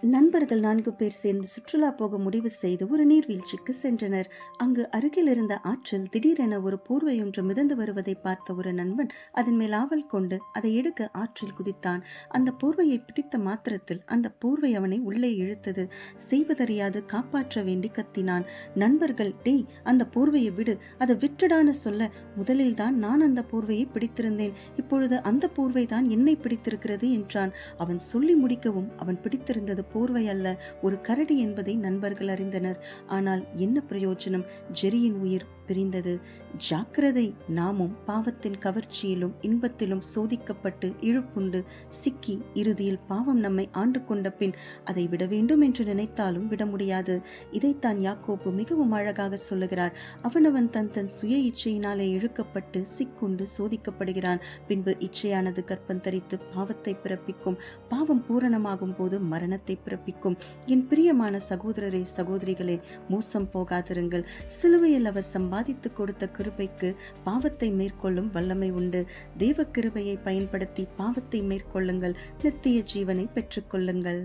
நண்பர்கள் 4 பேர் சேர்ந்து சுற்றுலா போக முடிவு செய்து ஒரு நீர்வீழ்ச்சிக்கு சென்றனர். அங்கு அருகில் இருந்த ஆற்றில் திடீரென ஒரு போர்வையொன்று மிதந்து வருவதை பார்த்த ஒரு நண்பன் அதன் மேல் ஆவல் கொண்டு அதை எடுக்க ஆற்றில் குதித்தான். அந்த போர்வையை பிடித்த மாத்திரத்தில் அந்த போர்வை அவனை உள்ளே இழுத்தது. செய்வதறியாது காப்பாற்ற வேண்டி கத்தினான். நண்பர்கள், டேய், அந்த போர்வையை விடு, அதை விட்டுடான்னு சொல்ல, முதலில் தான் நான் அந்த போர்வையை பிடித்திருந்தேன், இப்பொழுது அந்த போர்வை தான் என்னை பிடித்திருக்கிறது என்றான். அவன் சொல்லி முடிக்கவும் அவன் பிடித்திருந்தது போர்வை அல்ல, ஒரு கரடி என்பதை நண்பர்கள் அறிந்தனர். ஆனால் என்ன பிரயோஜனம்? ஜெரியின் உயிர் பிரிந்தது. ஜாக்கிரதை, நாமும் பாவத்தின் கவர்ச்சியிலும் இன்பத்திலும் சோதிக்கப்பட்டு இழுப்புண்டு சிக்கி இறுதியில் பாவம் நம்மை ஆண்டு கொண்ட பின் அதை விட வேண்டும் என்று நினைத்தாலும் விட முடியாது. இதைத்தான் யாக்கோபு மிகவும் அழகாக சொல்லுகிறார். அவனவன் தன் தன் சுய இச்சையினாலே இழுக்கப்பட்டு சிக்குண்டு சோதிக்கப்படுகிறான். பின்பு இச்சையானது கற்பம் தரித்து பாவத்தை பிறப்பிக்கும். பாவம் பூரணமாகும் போது மரணத்தை பிறப்பிக்கும். என் பிரியமான சகோதரரே, சகோதரிகளே, மோசம் போகாதிருங்கள். சிலுவையில் அவர் சம்பாதித்து கொடுத்த கிருபைக்கு பாவத்தை மேற்கொள்ளும் வல்லமை உண்டு. தேவ கிருபையை பயன்படுத்தி பாவத்தை மேற்கொள்ளுங்கள், நித்திய ஜீவனை பெற்றுக்கொள்ளுங்கள்.